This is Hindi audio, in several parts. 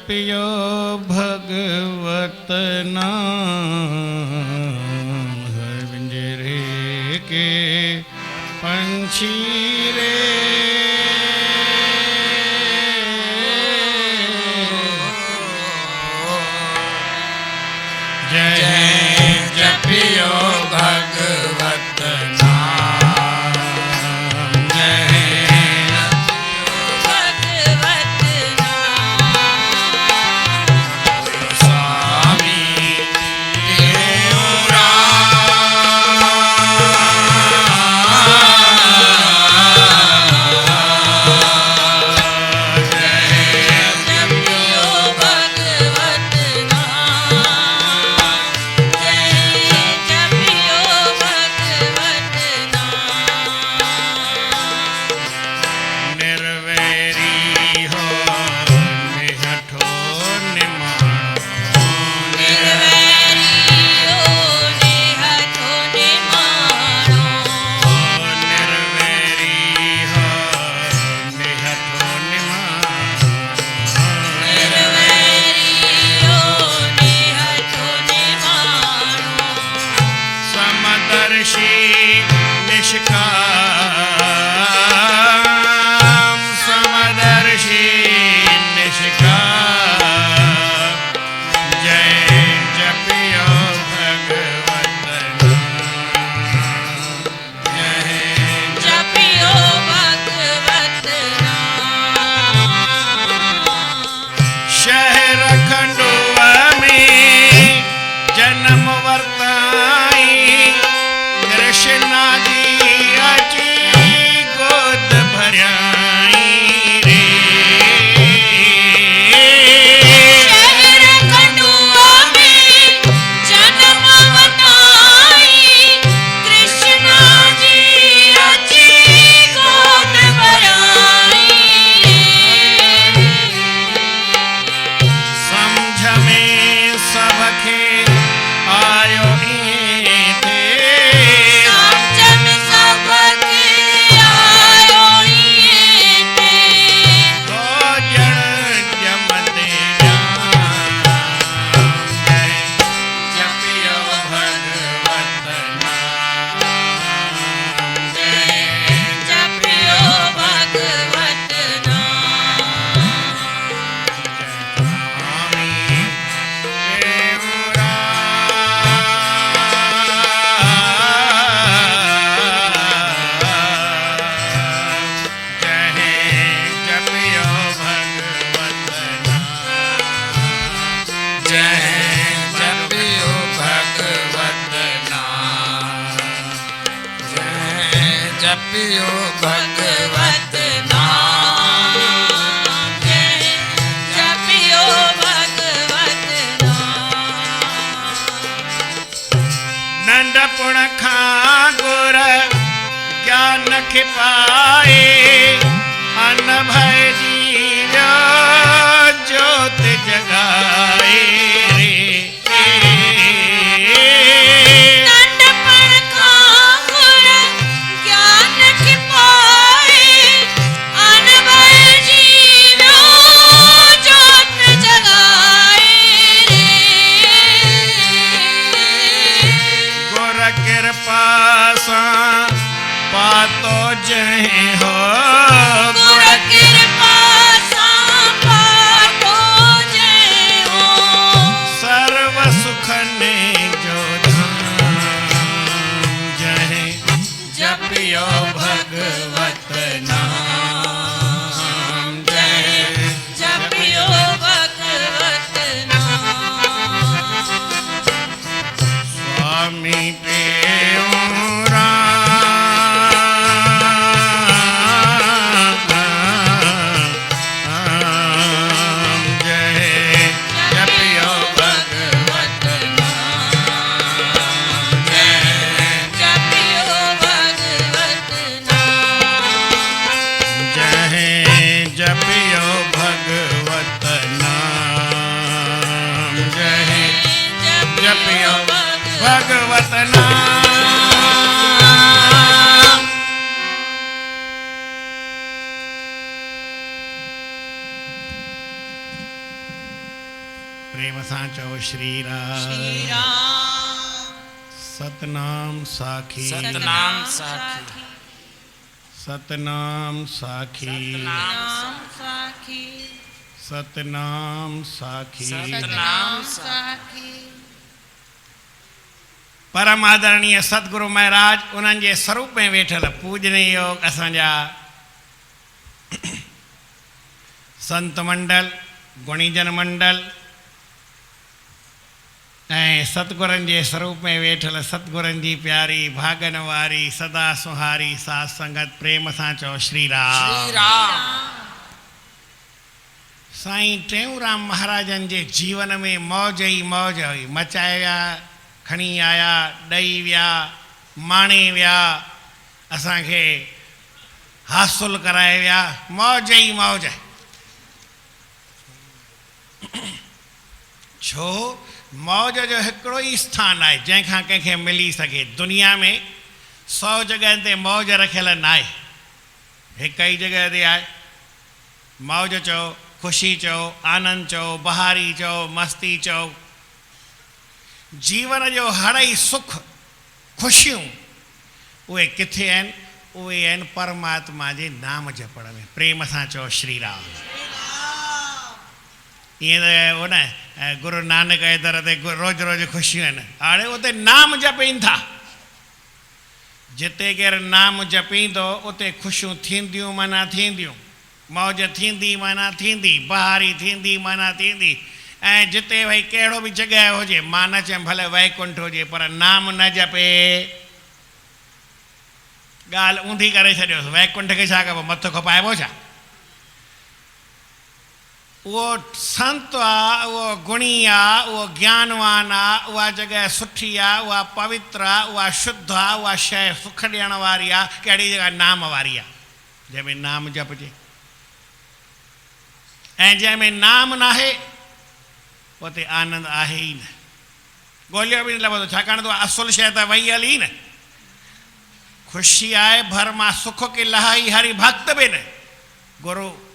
जपियो भगवत नाम, पिंजरे के पंछी रे जय जपियो भगवत नाम, जय भगवत नाम। स्वामी देवरा निष्काम समदर्शी निष्काम, जय जपियो भगवत नाम, जय जपियो भगवत नाम। शहर खंडुआ में जन्म वर्ताई, कृष्णा जी अची गोद भराई रे। शहर खंडुआ में जन्म वर्ताई, कृष्णा जी अची गोद भराई रे। समझ में सबके आयो थे, समझ में सबके आयो थे। दो जन जमते जाम, जय जपियो भगवत नाम, जय जपियो भगवत नाम। स्वामी देवरा जय जपियो भगवत नाम, जय जपियो भगवत नाम, जय जपियो भगवत नाम। जय जपियो भगवत नाम। नंदपुण खां गुर ज्ञान खिपाए, अन भय जीव्यो ज्योत जगाए रे। नंदपण खां गुर ज्ञान खिपाए, अनभय जीव्यो ज्योत जगाए रे। गुर कृपा सा पातो जय हो, गुर कृपा सा पातो जय हो। सर्व सुख ने जो धाम, जय जपियो भगवत नाम, जय जपियो भगवत नाम। स्वामी देवरा जय जपियो भगवत नाम, जय जपियो भगवत नाम। जय जपियो भगवत नाम, जय जपियो भगवत नाम। प्रेम सां चओ श्री राम। श्री राम सतनाम साखी सतनाम साखी सतनाम साखी नाम साखी सतनाम साखी सतनाम साखी। परम आदरणीय सतगुरु महाराज उन्हनि जे स्वरूप में वेठल पूजनीय योग असांजा संत मंडल गुणीजन मंडल ऐं सतगुरनि जे स्वरूप में वेठल सतगुरनि जी प्यारी भागन वारी सदा सुहारी साध संगत प्रेम सां चओ श्री राम। श्री राम साईं टेऊंराम महाराजनि जे जीवन में मौज ई मौज हुई। मचाए विया, खणी आया, ॾेई विया, माणे विया, असांखे हासिल कराए विया, मौज ई मौज। छो मौज जो हिकिड़ो ई स्थान आहे जंहिंखां कंहिंखे मिली सघे। दुनिया में 100 जॻह ते मौज रखियल न आहे, हिकु ई जॻह ते आहे। मौज चओ, ख़ुशी चओ, आनंद चओ, बहारी चओ, मस्ती चओ, जीवन जो हर ई सुख ख़ुशियूं उहे किथे आहिनि? उहे आहिनि परमात्मा जे नाम जपण में। प्रेम सां चओ श्री राम। ईअं त हो न गुरु नानक जे दर ते रोज़ रोज़ ख़ुशियूं आहिनि, हाणे उते नाम जपीनि था। जिते केरु नाम जपींदो उते ख़ुशियूं थींदियूं माना थींदियूं, मौज थींदी माना थींदी, बहारी थींदी माना थींदी। ऐं जिते भई कहिड़ो बि जॻह हुजे, मां न चयमि भले वैकुंठ हुजे, पर नाम न जपे ॻाल्हि ऊंधी करे छॾियोसि। वैकुंठ खे छा कबो, मथो खपाइबो छा? उहो संत आहे, उहो गुणी आहे, उहो ज्ञानवान आहे, उहा जॻह सुठी आहे, उहा पवित्र आहे, उहा शुद्ध आहे, उहा शइ सुख ॾियण वारी आहे। कहिड़ी जॻह? नाम वारी आहे, जंहिंमें नाम जपजे। ऐं जंहिंमें नाम न आहे उते आनंद आहे ई न, ॻोल्हियो बि न लभंदो, छाकाणि त असुल शइ त वई हली न। ख़ुशी आहे भर मां सुख की लहाई हरि भक्त बि न। गुरु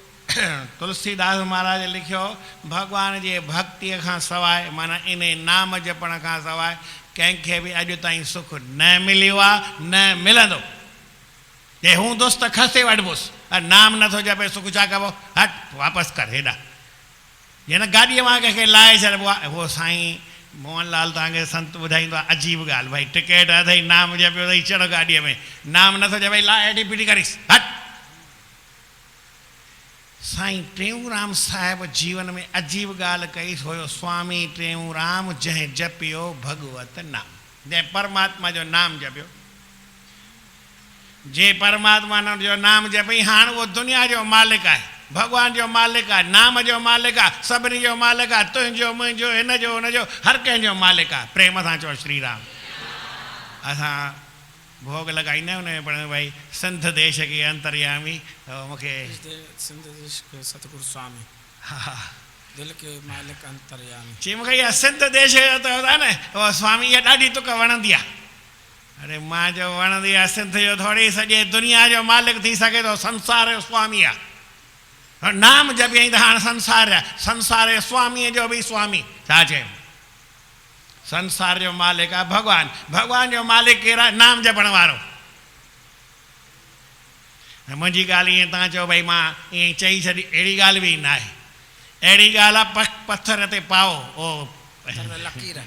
तुलसीदास महाराज लिखियो, भॻवान जे भक्तीअ खां सवाइ माना इन नाम जपण खां सवाइ कंहिंखे बि अॼु ताईं सुख न मिलियो आहे, न मिलंदो। जे हूंदुसि त खसे वठिबुसि, नाम नथो जपे सुख छा कबो? हट वापसि कर हेॾा। जीअं न गाॾीअ मां कंहिंखे लाहे छॾिबो आहे, उहो साईं मोहनलाल तव्हांखे संत ॿुधाईंदो आहे, अजीब ॻाल्हि। भई टिकेट अथई, नाम जपियो अथई, चढ़ो गाॾीअ में, नाम नथो जपे, लाहे हेॾी पीटी करीस, हट। साईं टेऊंराम साहिब जीवन में अजीब ॻाल्हि कई हुयो, स्वामी टेऊंराम जंहिं जपियो भगवत नाम, जंहिं परमात्मा जो नाम जपियो, जे परमात्मा जो नाम जपई, हाणे उहो दुनिया जो मालिक आहे, भॻवान जो मालिक आहे, नाम जो मालिक आहे, सभिनी जो मालिक आहे, तुंहिंजो मुंहिंजो हिन जो हुनजो हर कंहिंजो मालिक आहे। प्रेम सां चओ श्री राम। असां भोग लॻाईंदा आहियूं न, पर भई सिंध देश खे अंतर्यामी, मूंखे सिंध देश के सतगुरु स्वामी, हा दिल के मालिक अंतर्यामी। चई मूंखे इहा सिंध देश त आहे न, उहा स्वामी इहा ॾाढी तुक वणंदी आहे। अरे मां जो वणंदी आहे सिंध जो थोरी, सॼे दुनिया जो मालिक थी सघे थो, संसार जो स्वामी आहे। नाम जपियईं त हाणे संसार आहे, संसार जे स्वामीअ जो बि स्वामी। छा चयूं? संसार जो मालिक आहे भॻवान, भॻवान जो मालिक केरु आहे? नाम जपण वारो। मुंहिंजी ॻाल्हि ईअं तव्हां चओ भई मां ईअं चई छॾी, अहिड़ी ॻाल्हि बि न आहे। अहिड़ी ॻाल्हि आहे पथर ते पाओ, ओ लकीर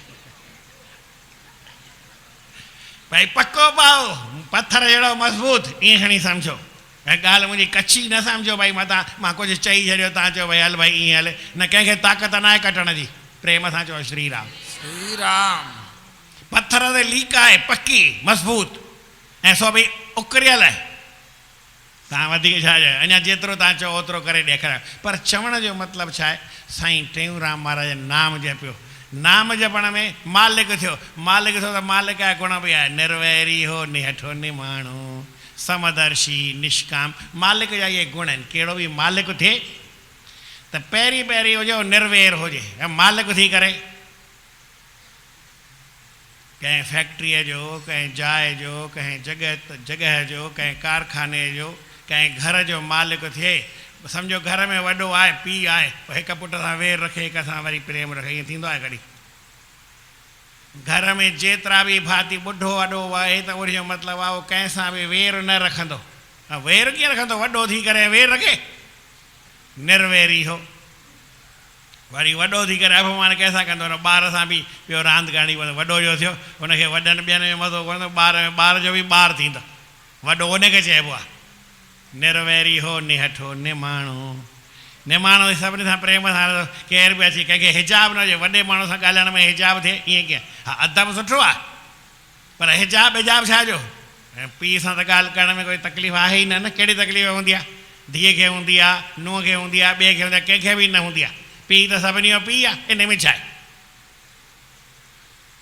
भई पको पाओ, पथर जहिड़ो मज़बूत, ईअं खणी सम्झो। ऐं ॻाल्हि मुंहिंजी कची न सम्झो भई मां कुझु चई छॾियो, तव्हां चओ भई हल भई ईअं हले, न कंहिंखे ताक़त न आहे कटण जी। प्रेम सां चओ श्री राम। श्री राम। पथर ते लीक आहे, पकी मज़बूत, ऐं सो बि उकरियल आहे। तव्हां वधीक छा चयो, अञा जेतिरो तव्हां चओ ओतिरो करे ॾेखारियो। पर चवण जो मतिलबु छा आहे? साईं टेऊंराम महाराज नाम जपियो, नाम जपण में मालिक थियो। मालिक थियो त मालिक जा गुण बि आहे, निर्वैरी हो, निहठो निमाणो, समदर्शी, निष्काम। मालिक जा इहे गुण आहिनि। कहिड़ो बि मालिक थिए त पहिरीं पहिरीं हुजे निर्वैर हुजे, ऐं मालिक थी करे कंहिं फैक्ट्रीअ जो, कंहिं जाइ जो, कंहिं जॻह जो, कंहिं कारखाने जो, कंहिं घर जो मालिक थिए, सम्झो घर में वॾो आहे पीउ आहे, हिकु पुट सां वेर रखे, हिक सां वरी प्रेम रखे, ईअं थींदो आहे कॾहिं? घर में जेतिरा बि भाती ॿुढो वॾो आहे त उन जो मतिलबु आहे उहो कंहिंसां बि वेर न रखंदो। वेर कीअं रखंदो? वॾो थी करे वेर रखे? निर्वेरी हो। वरी वॾो थी करे अपमान कंहिंसां कंदो न? ॿार सां बि ॿियो रांदि करणी पवंदो। वॾो जो थियो हुनखे वॾनि ॿियनि जो मज़ो कोन्हे, ॿार जो बि ॿार थींदो, वॾो उनखे चइबो आहे। निर्वैरी हो निहठो निमाणो। निमाणो सभिनी सां प्रेम सां, केर बि अची कंहिंखे हिजाब न हुजे, वॾे माण्हू सां ॻाल्हाइण में हिजाब थिए, ईअं कीअं? हा, अदब सुठो आहे, पर हिजाब छाजो? पीउ सां त ॻाल्हि करण में कोई तकलीफ़ आहे ई न। कहिड़ी तकलीफ़ हूंदी आहे? धीअ खे हूंदी आहे, नुंहं खे हूंदी आहे, ॿिए खे हूंदी आहे, कंहिंखे बि न हूंदी आहे। पीउ त सभिनी जो पीउ आहे, इन में छा आहे?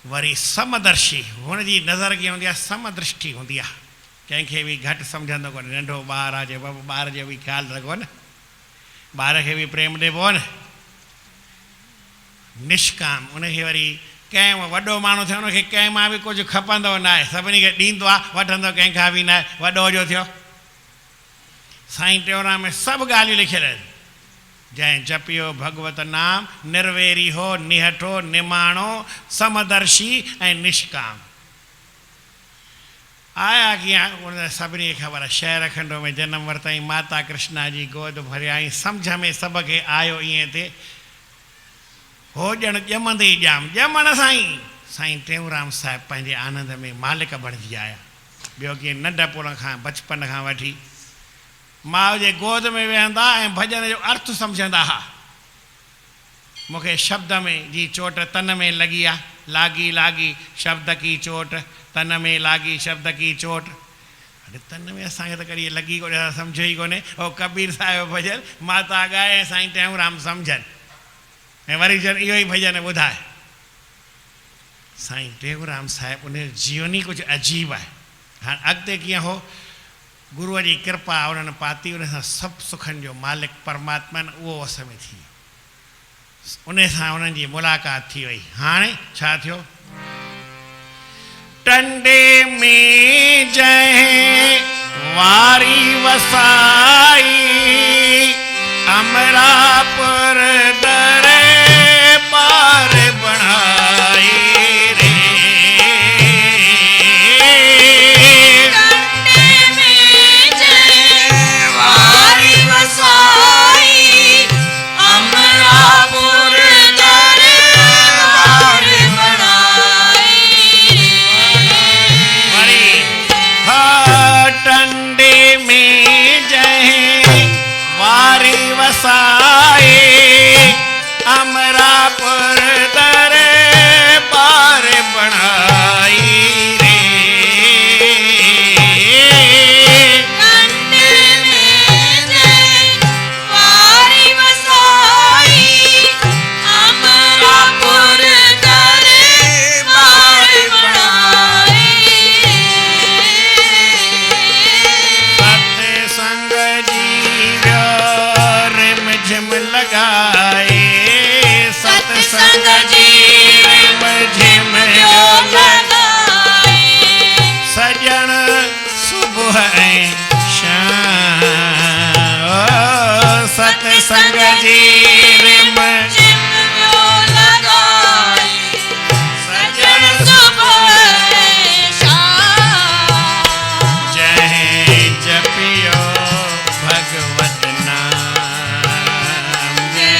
वरी समदर्शी, हुनजी नज़र कीअं हूंदी आहे? समदृष्टि हूंदी आहे, कंहिंखे बि घटि सम्झंदो कोन्हे। नंढो ॿारु आहे, बाबा ॿार जो बि ख़्यालु रखो न, ॿार खे बि प्रेम ॾिबो न। निष्काम, उनखे वरी कंहिं वॾो माण्हू थियो उनखे कंहिं मां बि कुझु खपंदो न आहे, सभिनी खे ॾींदो आहे, वठंदो कंहिंखां बि न आहे। वॾो जो थियो। साईं टेऊंराम में सभु ॻाल्हियूं लिखियल आहिनि। जंहिं जपियो भगवत नाम, निर्वेरी हो निहठो निमाणो समदर्शी ऐं निष्काम। आया कीअं? उन सभिनी खे ख़बर आहे। शहर खंडो में जनम वरितई, माता कृष्णा जी गोद भरियाई, सम्झ में सभ खे आयो ईअं थिए। हो ॼण ॼमंदे ई ॼाम, ॼमण साईं साईं टेऊंराम साहिब पंहिंजे आनंद में मालिक बणिजी आया। ॿियो कीअं? नंढपण खां, बचपन खां वठी माउ जे गोद में वेहंदा ऐं भॼन जो अर्थ सम्झंदा हुआ। मूंखे शब्द में जी चोट तन में लॻी आहे, लागी लागी शब्द की चोट, तन में लागी शब्द की चोट। अरे तन में असांखे त कॾहिं लॻी कोन्हे, असां सम्झो ई कोन्हे। हो कबीर साहिब भॼन माता ॻाए ऐं साईं टेऊंराम सम्झनि, ऐं वरी जन इहो ई भॼन ॿुधाए। साईं टेऊंराम साहिब उन जीवनी कुझु अजीब आहे। हाणे अॻिते कीअं हो? गुरूअ जी कृपा उन्हनि पाती, उन सां सभु सुखनि जो मालिक परमात्मा उहो वस में थी वियो। उन सां उन्हनि जी मुलाक़ात थी वई। हाणे छा थियो? टंडे में जंहिं वारी वसाई, अमरापुर दरे पार बणाई रे। अमरापुर दरे पार बणाई रे। कंडे में जंहिं वारी वसाई, अमरापुर दरे पार बणाई रे। सत्संग जी रिम झिम लगाए, सत्संग जी रिम झिम लगाए, सजण सुबह ऐं शाम। सत्संग जी रिम झिम लगाए, सजण सुबह ऐं शाम। जय जपियो भगवत नाम, जय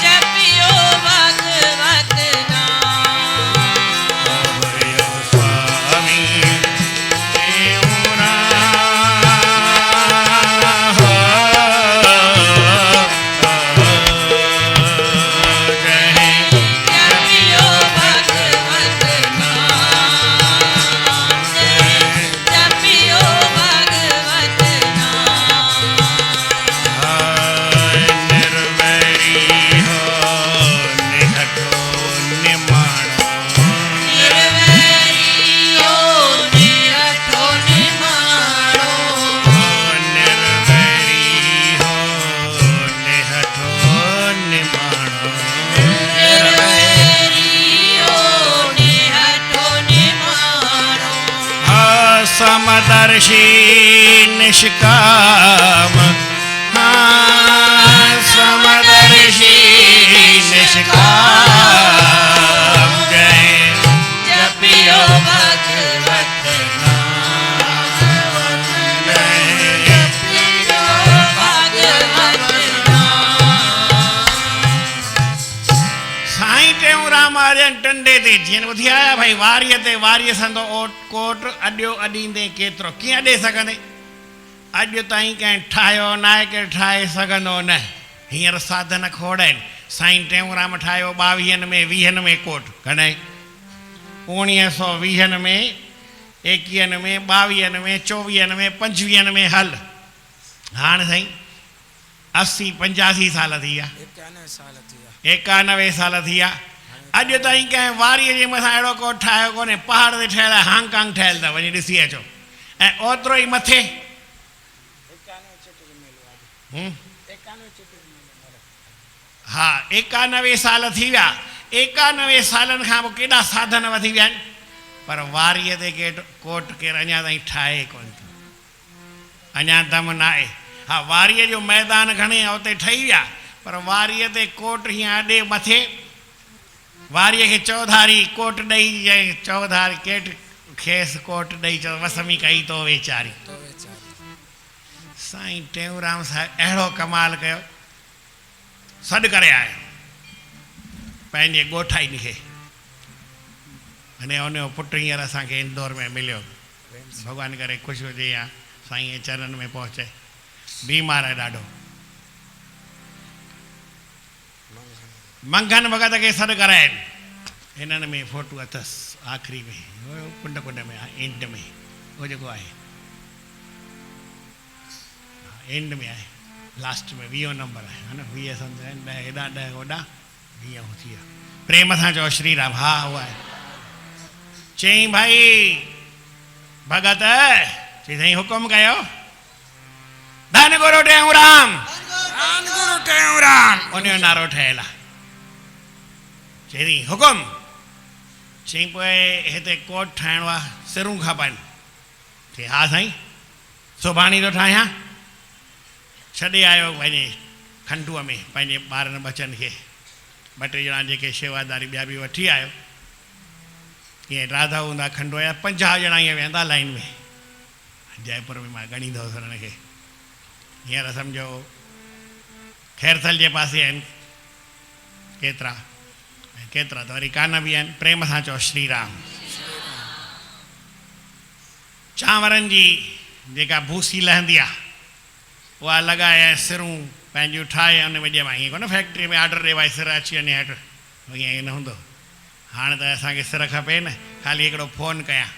जपियो भगवत नाम। भयो स्वामी टेऊंराम हो। जय जपियो भगवत नाम, जपियो भगवत नाम। निर्वैरी हो निहठो निमाणो, निर्वैरी हो निहठो निमाणो। निर्वैरी हो निहठो निमाणो। निर्वैरी हो निहठो निमाणो। समदर्शी निष्काम समदर्शी निष्काम जय जपियो भगवत नाम जपियो भगवत नाम। साईं टेऊंराम आर्यन टंडे ते जीअं ॿुधी आया भाई वारीअ ते वारीअ संदो कोट अॾियो अॾींदे केतिरो कीअं अॾे सघंदे अॼु ताईं कंहिं ठाहियो न आहे के ठाहे सघंदो न हींअर साधन खोड़ आहिनि साईं टेऊंराम ठाहियो 22 में 20 में कोट कॾहिं 1920 में 21 में 22 में 24 में 25 में हल हाणे साईं 80 85 साल थी विया 91 साल थी विया 91 साल थी विया अॼु ताईं कंहिं वारीअ जे मथां अहिड़ो को ठाहियो कोन्हे पहाड़ ते ठहियलु आहे हांगकांग ठहियलु अथव वञी ॾिसी अचो ऐं ओतिरो ई मथे हा 91 साल थी विया 91 सालनि खां पोइ केॾा साधन वधी विया आहिनि पर वारीअ ते कोट केरु अञा ताईं ठाहे कोन थो अञा दम न आहे हा वारीअ जो मैदान खणी उते ठही विया पर वारीअ ते कोट हीअं अॾे मथे वारीअ खे चौधारी कोट ॾेई चौधारी केट खेसि कोट ॾेई चओ वसमी कई तो वेचारी साईं टेऊंराम साहिब अहिड़ो कमाल कयो सॾु करे आयो पंहिंजे ॻोठाइनि खे अने उनजो पुटु हींअर असांखे इंदौर में मिलियो भॻवानु करे ख़ुशि हुजे या साईं जे चरणनि में पहुचे बीमार आहे ॾाढो मंगन भगत खे सॾु कराइनि हिननि में फोटू अथसि आख़िरी में कुंड में एंड में उहो जेको आहे एंड में आहे लास्ट में 20 नंबर आहे न 20 सम्झ 10 हेॾा 10 होॾा 20 थी विया प्रेम सां चओ श्री राम हा उहो आहे चई भाई भगत चई साईं हुकुम कयो धन गुरु टेऊंराम उनजो नारो ठहियलु आहे चई हुकुम चई पोइ हिते कोट ठाहिणो आहे सिरूं खपनि चई हा साईं सुभाणे थो ठाहियां छॾे आयो पंहिंजे खंडूअ में पंहिंजे ॿारनि बचनि खे 2-3 ॼणा जेके शेवादारी ॿिया बि वठी आयो ईअं राधा हूंदा खंडूअ जा 50 ॼणा ईअं वेहंदा लाइन में जयपुर में मां ॻणींदुसि हुननि खे हींअर सम्झो खैरथल जे पासे आहिनि केतिरा त वरी कान बि आहिनि प्रेम सां चओ श्री राम चांवरनि जी जेका भूसी लहंदी आहे उहा लॻाए सिरूं पंहिंजूं ठाहे उन में ॾियवां ईअं कोन फैक्ट्री में ऑडर ॾे भाई सिर अची वञे हेठि ईअं न हूंदो हाणे त असांखे सिर खपे न ख़ाली हिकिड़ो फ़ोन कयां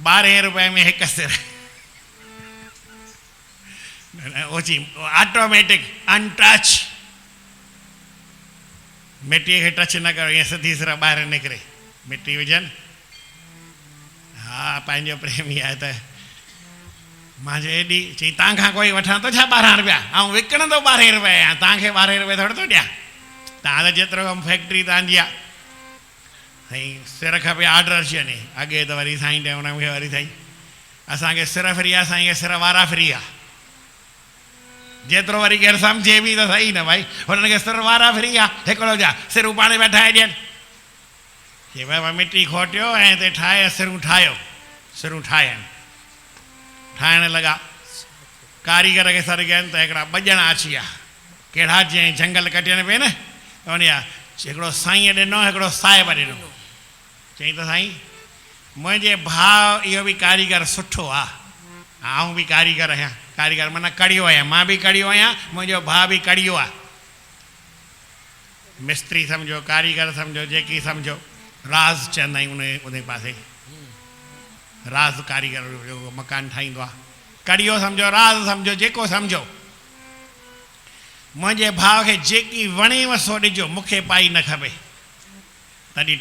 12 रुपए में हिकु सिर ओची ऑटोमेटिक अनटच मिटीअ खे टच न करो ईअं सिधी सिर ॿाहिरि निकिरे मिटी विझनि हा पंहिंजो प्रेमी आहे त मां चयो एॾी चई तव्हांखां कोई वठां थो छा 12 रुपया ऐं विकिणंदो 12 रुपए आहियां तव्हांखे 12 रुपए थोरो थो ॾियां तव्हां त जेतिरो कमु फैक्ट्री तव्हांजी आहे साईं सिर खपे ऑडर अची वञे अॻे त वरी साईं टेऊंराम खे वरी साईं असांखे सिर फ्री आहे साईं खे सिर वारा फ्री आहे जेतिरो वरी केरु सम्झे बि त सही न भाई हुननि खे सिर वारा फ्री आहे हिकिड़ो जा सिरूं पाणे पिया ठाहे ॾियनि की भाई मिटी खोटियो ऐं हिते ठाहे सिरूं सिरूं ठाहिनि ठाहिण लॻा कारीगर खे सर कयनि त हिकिड़ा 2 ॼणा अची विया कहिड़ा जीअं जंगल कटियनि पिए न उन हिकिड़ो साईं ॾिनो हिकिड़ो साहिब ॾिनो चई त साईं मुंहिंजे भाउ इहो बि कारीगर सुठो आहे आऊं बि कारीगर आहियां कारीगर माना कड़ियो आहियां मां बि कड़ियो आहियां मुंहिंजो भाउ बि कड़ियो आहे मिस्त्री सम्झो कारीगर सम्झो जेकी सम्झो राज़ चवंदा आहियूं उन पासे राज़ कारीगर जो मकान ठाहींदो आहे कड़ियो सम्झो राज़ सम्झो जेको सम्झो मुंहिंजे भाउ खे जेकी वणेव सो ॾिजो मूंखे पाई न खपे तॾहिं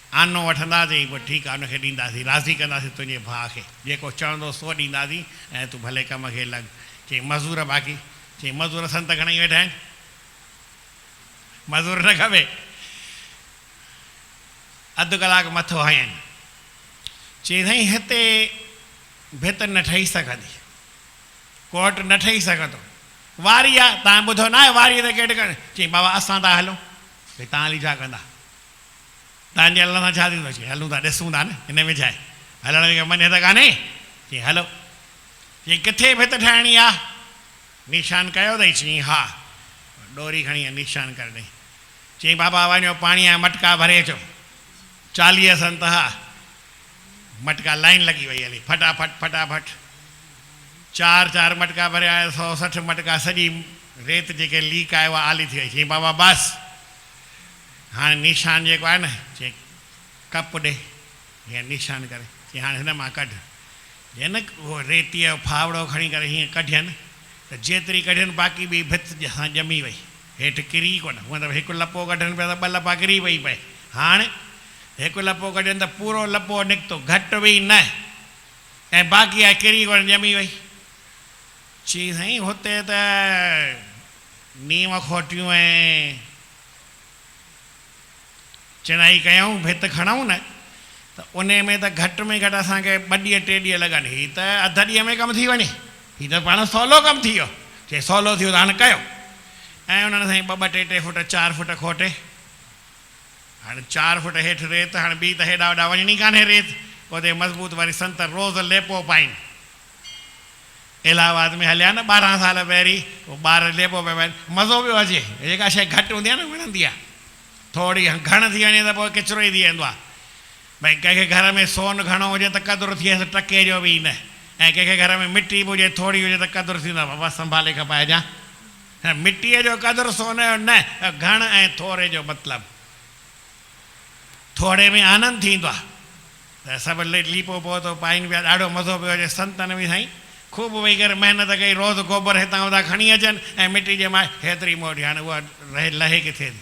आनो वठंदासीं पोइ ठीकु आहे हुनखे ॾींदासीं राज़ी कंदासीं तुंहिंजे भाउ खे जेको चवंदो सो ॾींदासीं ऐं तूं भले कम खे लॻ चई मज़ूर बाक़ी चई मज़ूर संत खणी वेठा आहिनि मज़ूर न खपे 1/2 कलाकु मथो हयनि चई साईं हिते भित न ठही सघंदी कोर्ट न ठही सघंदो वारी आहे तव्हां ॿुधो न आहे वारी त केॾे कर चई बाबा असां था हलूं भई तव्हां हली छा कंदा तव्हांजे हलण सां छा थींदो चई हलूं था ॾिसूं था न हिन में छा आहे हलण जो मञे त कान्हे चई हलो चई किथे भित ठाहिणी आहे निशान कयो अथई चई हा डोरी खणी निशान करे ॾेई चई बाबा वञो पाणीअ जा मटका भरे अचो 40 संत हा मटका लाइन लॻी वई हली फटाफट फटाफट 4 मटका भरिया 160 मटका सॼी रेत जेके लीक आहे उहा आली थी वई चई बाबा बस हाणे निशान जेको आहे न चई कप ॾे हीअं निशान करे चई हाणे हिन मां कढ जे न उहो रेतीअ जो फावड़ो खणी करे हीअं कढियनि त जेतिरी कढियनि बाक़ी ॿी भित सां ॼमी वई हेठि किरी कोन हूअं त हिकु लपो कढनि पिया त 2 लपा किरी पई पए हाणे हिकु लपो कढनि त पूरो लपो निकितो घटि बि न ऐं बाक़ी आहे किरी कोन ॼमी वई चई साईं हुते त नीम खोटियूं ऐं चिनाई कयूं भित खणूं न त उन में त घटि में घटि असांखे 2 ॾींहं 3 ॾींहं लॻनि हीअ त अधु ॾींहं में कमु थी वञे हीअ त पाण सवलो कमु थी वियो चई सवलो थियो त हाणे कयो ऐं उन्हनि साईं 2 टे फुट 4 फुट खोटे हाणे 4 फुट हेठि रेत हाणे ॿी त हेॾा होॾा वञणी कान्हे रेत उते मज़बूत वरी संत रोज़ लेपो पाइनि इलाहाबाद में हलिया न 12 साल पहिरीं पोइ ॿार लेपो पिया पाइनि मज़ो पियो अचे जेका शइ घटि हूंदी आहे न वणंदी आहे थोरी घण थी वञे त पोइ किचिरो ई थी वेंदो आहे भई कंहिंखे घर में सोन घणो हुजे त क़दुरु थिए त टके जो बि न ऐं कंहिंखे घर में मिटी बि हुजे थोरी हुजे त क़दुरु थींदो आहे बाबा संभाले खपाइजां मिटीअ जो क़दुरु सोन जो न घण ऐं थोरे जो मतिलबु थोरे में आनंद थींदो आहे त सभु लीपो पोतो पाइनि पिया ॾाढो मज़ो पियो अचे संतनि बि साईं ख़ूब वेही करे महिनत कई रोज़ गोबर हितां हुतां खणी अचनि ऐं मिटी जे मां हेतिरी मोटी हाणे उहा लहे किथे थी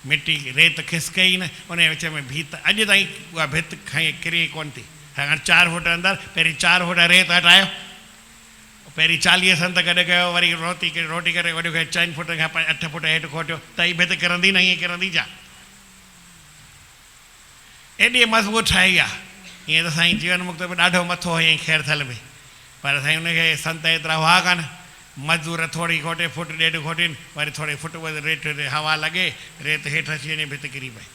मिटी रेत खिसकई न उन विच में भीत अॼु ताईं उहा भित खई किरी कोन थी हाणे 4 फुट अंदरि पहिरीं 4 फुट रेत हटायो पहिरीं 40 संत गॾु कयो वरी रोटी करे वॾो खे 4 फुट खां 8 फुट हेठि खोटियो त हीअ भित किरंदी न ईअं किरंदी छा एॾी मज़बूत ठाही आहे ईअं त साईं जीवन मुक्त बि ॾाढो मथो हुयईं खैरथल में पर साईं उनखे संत एतिरा हुआ कान मज़दूर थोरी खोटे फुट ॾेढ खोटीनि वरी थोरी फुट रेत हवा लॻे रेत हेठि अची वञे भित किरी पई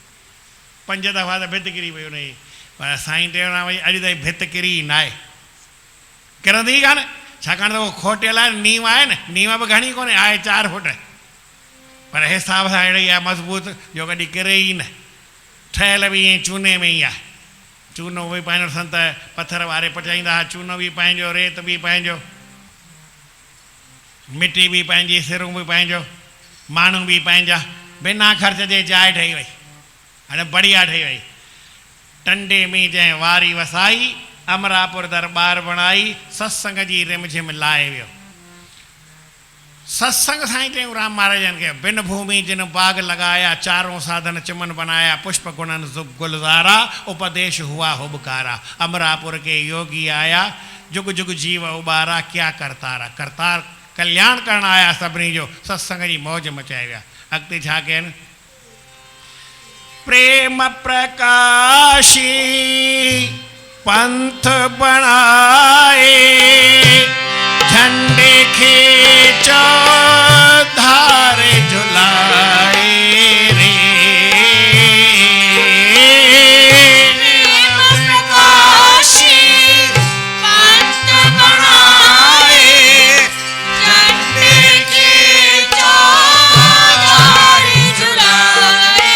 5 दफ़ा त भित किरी पई उनजी पर साईं टेऊंराम वई अॼु ताईं भित किरी न आहे किरंदी कान छाकाणि त उहो खोटियल आहे नीम आहे न नीम बि घणी कोन्हे आहे 4 फुट पर हिसाब सां अहिड़ी आहे मज़बूत जो कॾहिं किरे ई न ठहियल बि ईअं चूने में ई आहे चूनो बि पंहिंजो संत पथर वारे पचाईंदा हुआ चूनो बि पंहिंजो रेत बि पंहिंजो मिटी बि पंहिंजी सिरूं बि पंहिंजो माण्हू बि पंहिंजा बिना ख़र्च जे जाइ ठही वई हाणे बढ़िया ठही वई टंडे में जंहिं वारी वसाई अमरापुर दरबार बणाई सत्संग जी रिमझिम लाहे वियो सत्संग साईं टेऊंराम महाराजनि खे बिन भूमि जिन बाग लगाया चारों साधन चिमन बनाया पुष्प गुणन गुलजारा उपदेश हुआ हुबकारा अमरापुर के योगी आया जुग जुग जीव उबारा क्या करतारा करतार कल्याण करण आया सभिनी जो सत्संग जी मौज मचाए विया अॻिते छा कयनि प्रेम प्रकाशी पंथ बणाए झंडे खींचो धारे झुलाए रे प्रकाशी पंथ बनाए झंडे खींचो धारे झुलाए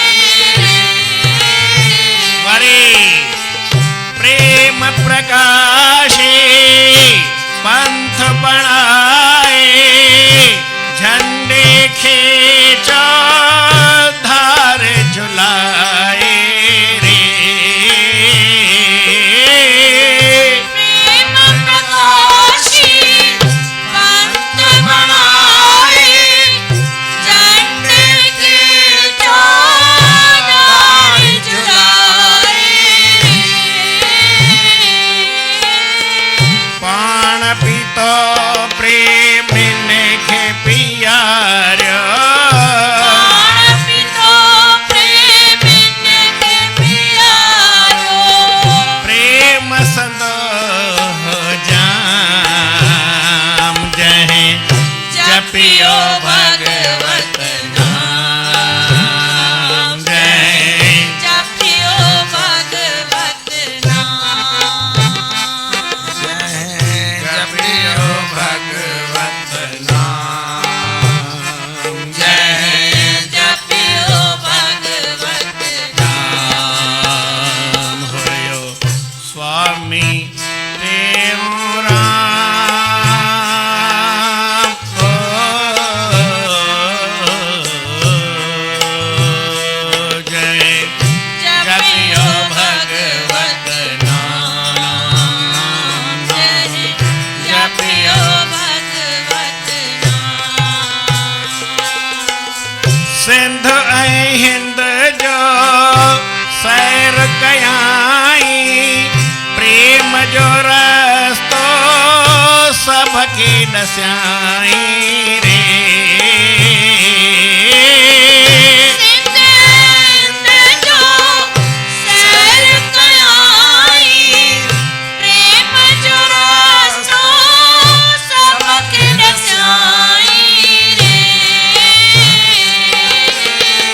वरी प्रेम प्रकाशी पंथ बनाए झंडे खींचो भके दस्याई रे सिंध जो सैर कयाई प्रेम जो रास्तो सबके दस्याई रे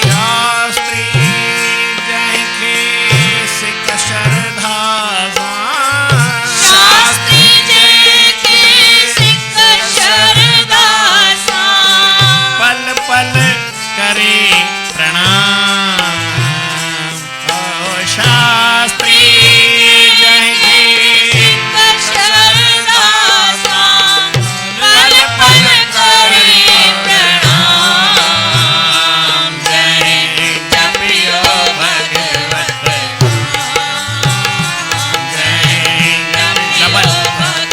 शास्त्री जैके सिक श्रद्धा शास्त्री जैके सिख शरदा सा पल पल करे प्रणाम ओ शास्त्री जैके सिख शरदा सा पल पल करे प्रणाम जय जपियो भगवत जय जपियो भगवत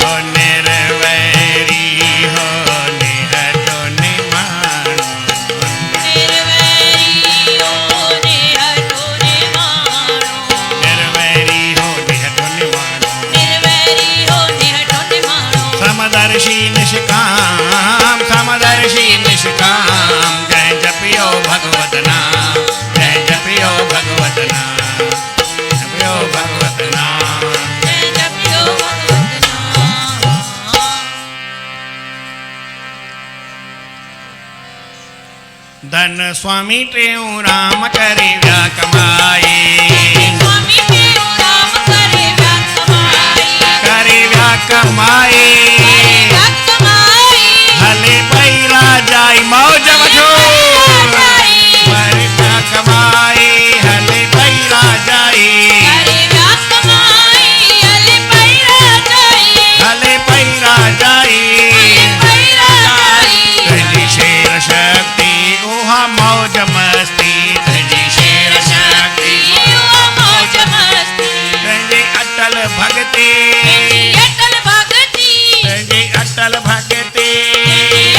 हो निर्वैरी हो निहतो निमानो निर्वैरी ओ निहतो निमानो निर्वैरी हो निहतो निमानो निर्वैरी हो निहतो निमानो समदर्शी निष्काम समदर्शी निष्काम जय जपियो भगवत नाम जय जपियो भगवत नाम जपियो भगवत नाम जय जपियो भगवत नाम धन स्वामी टेऊ राम करे व्या कमाए स्वामी तेरो राम करे व्याक माई करे व्या कमाए करे व्याक माई हले पैरा जाई मौज वठो करे व्या कमाए हले पैरा जाई करे व्याक माई अले पैरा जाई हले पैरा जाई पैरा जाई धनी शेर शक्ति उहा मौज मस्ती धनी शेर शक्ति ओ मौज मस्ती धनी अटल भक्ति अटल भगती धनी अटल भक्ति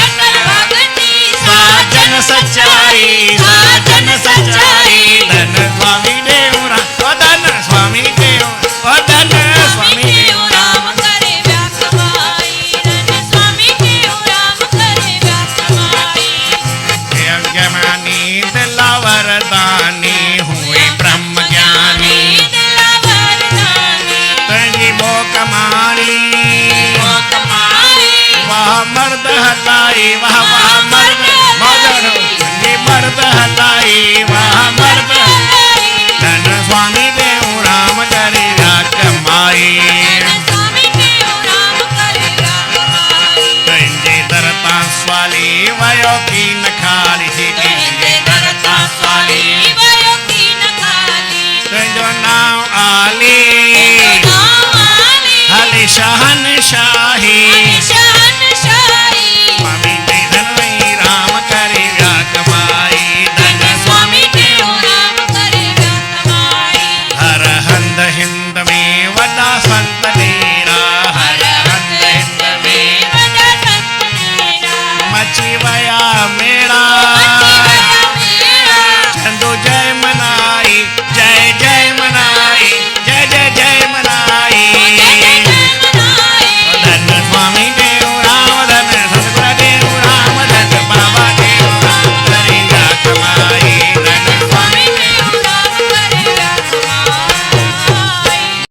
अटल भगती साजन सच्चाई साजन सच्चाई धन स्वामी देवरा ओ धन स्वामी देव ओ धन स्वामी स्वामी देव राम करे व्याक माई धन स्वामी राम करे व्याक माई ज्ञानी दिलावर दानी हुए ब्रह्म ज्ञानी दिलावर दानी तंजी वो कमानी वो कमाई वह मर्द हलाई वह